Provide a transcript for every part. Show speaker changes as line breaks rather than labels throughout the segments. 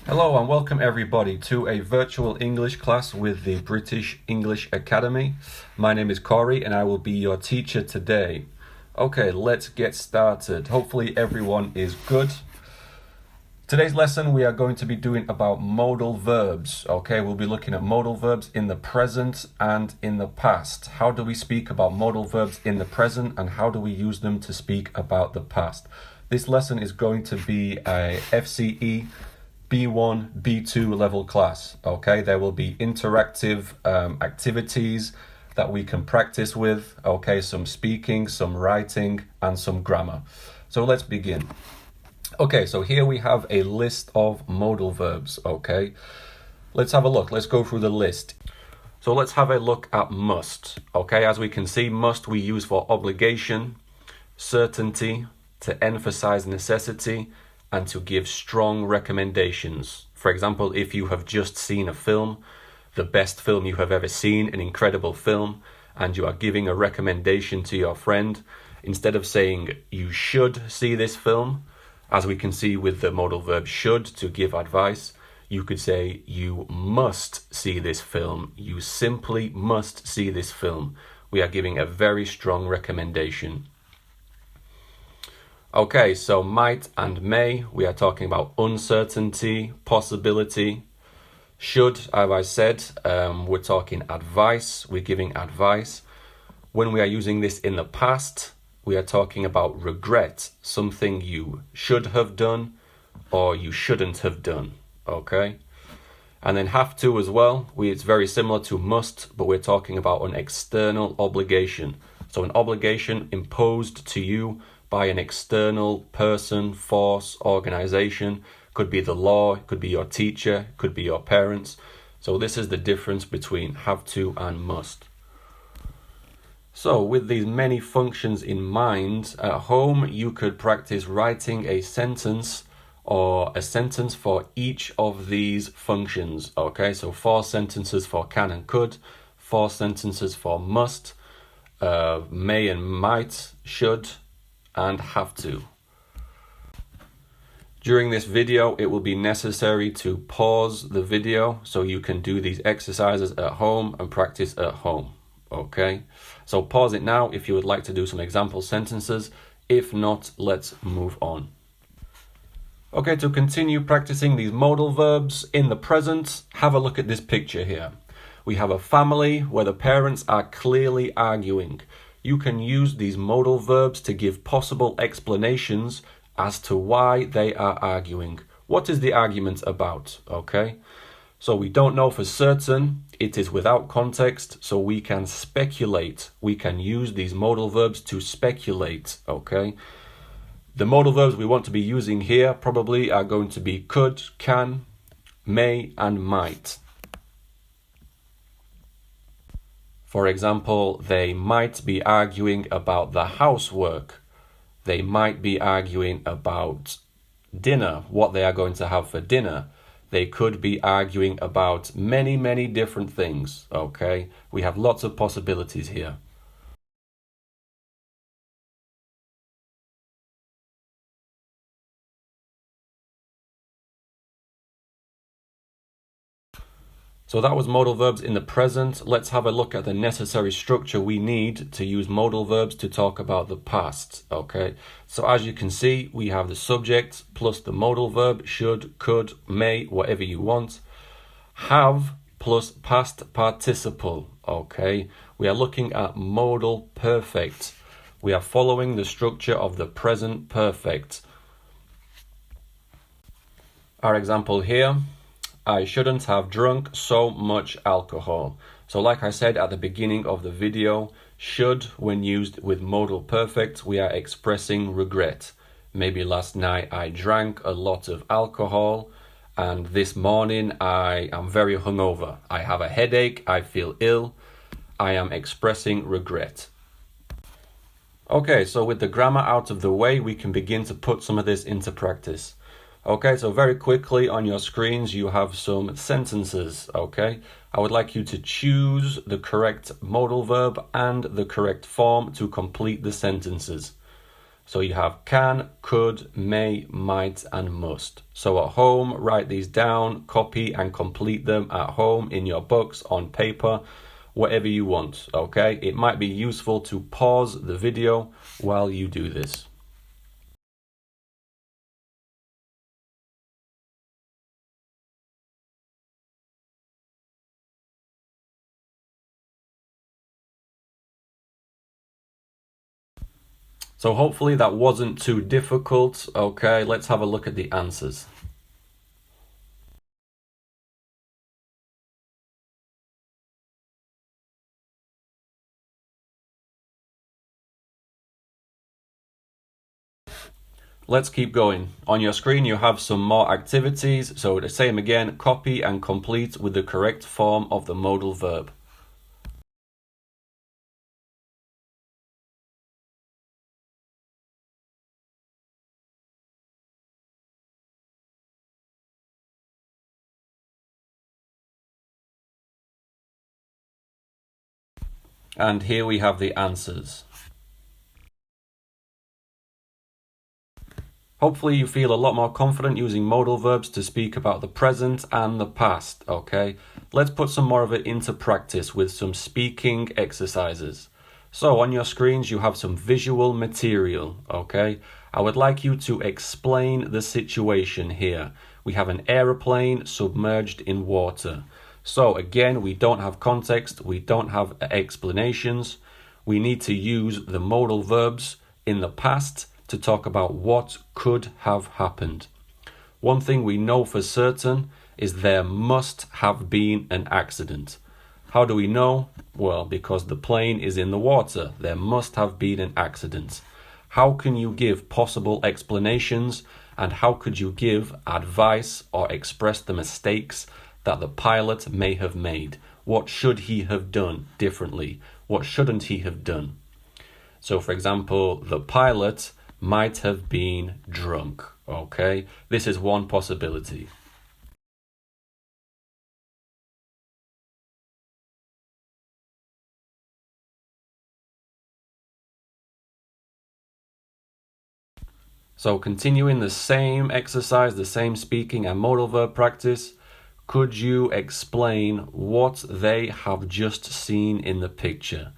Hello and welcome everybody to a virtual English class with the British English Academy. My name is Corey and I will be your teacher today. Okay, let's get started. Hopefully everyone is good. Today's lesson we are going to be doing about modal verbs. Okay, we'll be looking at modal verbs in the present and in the past. How do we speak about modal verbs in the present and how do we use them to speak about the past? This lesson is going to be a FCE B1, B2 level class. Okay, there will be interactive activities that we can practice with. Okay, some speaking, some writing, and some grammar. So let's begin. Okay, so here we have a list of modal verbs. Okay, let's have a look. Let's go through the list. So let's have a look at must. Okay, as we can see, must we use for obligation, certainty, to emphasize necessity, and to give strong recommendations. For example, if you have just seen a film, the best film you have ever seen, an incredible film, and you are giving a recommendation to your friend, instead of saying you should see this film, as we can see with the modal verb should to give advice, you could say you must see this film. You simply must see this film. We are giving a very strong recommendation. Okay, so might and may, we are talking about uncertainty, possibility. Should, as I said, we're talking advice, we're giving advice. When we are using this in the past, we are talking about regret, something you should have done or you shouldn't have done, okay? And then have to as well, it's very similar to must, but we're talking about an external obligation. So an obligation imposed to you by an external person, force, organization. Could be the law, could be your teacher, could be your parents. So this is the difference between have to and must. So with these many functions in mind, at home you could practice writing a sentence or a sentence for each of these functions. Okay, so 4 sentences for can and could, 4 sentences for must, may and might, should, and have to. During this video, it will be necessary to pause the video so you can do these exercises at home and practice at home. Okay, so pause it now if you would like to do some example sentences. If not, let's move on. Okay, to continue practicing these modal verbs in the present, have a look at this picture here. We have a family where the parents are clearly arguing. You can use these modal verbs to give possible explanations as to why they are arguing. What is the argument about? Okay, so we don't know for certain. It is without context, so we can speculate. We can use these modal verbs to speculate. Okay, the modal verbs we want to be using here probably are going to be could, can, may, and might. For example, they might be arguing about the housework. They might be arguing about dinner, what they are going to have for dinner. They could be arguing about many, many different things, okay? We have lots of possibilities here. So that was modal verbs in the present. Let's have a look at the necessary structure we need to use modal verbs to talk about the past, okay? So as you can see, we have the subject plus the modal verb, should, could, may, whatever you want. Have plus past participle, okay? We are looking at modal perfect. We are following the structure of the present perfect. Our example here, I shouldn't have drunk so much alcohol. So like I said at the beginning of the video, should, when used with modal perfect, we are expressing regret. Maybe last night I drank a lot of alcohol and this morning I am very hungover. I have a headache, I feel ill. I am expressing regret. Okay, so with the grammar out of the way, we can begin to put some of this into practice. Okay, so very quickly on your screens you have some sentences, okay? I would like you to choose the correct modal verb and the correct form to complete the sentences. So you have can, could, may, might, and must. So at home, write these down, copy and complete them at home in your books, on paper, whatever you want, okay? It might be useful to pause the video while you do this. So hopefully that wasn't too difficult. Okay, let's have a look at the answers. Let's keep going. On your screen you have some more activities. So the same again, copy and complete with the correct form of the modal verb. And here we have the answers. Hopefully you feel a lot more confident using modal verbs to speak about the present and the past, okay? Let's put some more of it into practice with some speaking exercises. So on your screens you have some visual material, okay? I would like you to explain the situation here. We have an aeroplane submerged in water. So again, we don't have context, we don't have explanations. We need to use the modal verbs in the past to talk about what could have happened. One thing we know for certain is there must have been an accident. How do we know? Well, because the plane is in the water. There must have been an accident. How can you give possible explanations, and how could you give advice or express the mistakes that the pilot may have made? What should he have done differently? What shouldn't he have done? So, for example, the pilot might have been drunk, okay? This is one possibility. So continuing the same exercise, the same speaking and modal verb practice, could you explain what they have just seen in the picture?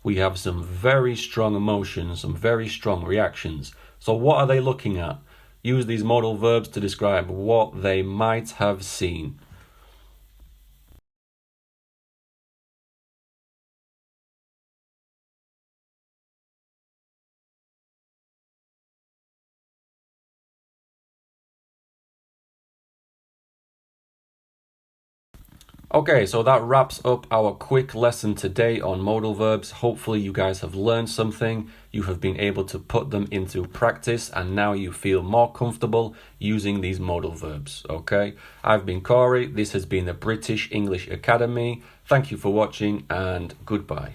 We have some very strong emotions, some very strong reactions. So what are they looking at? Use these modal verbs to describe what they might have seen. Okay, so that wraps up our quick lesson today on modal verbs. Hopefully you guys have learned something, you have been able to put them into practice, and now you feel more comfortable using these modal verbs, okay? I've been Corey, this has been the British English Academy. Thank you for watching and goodbye.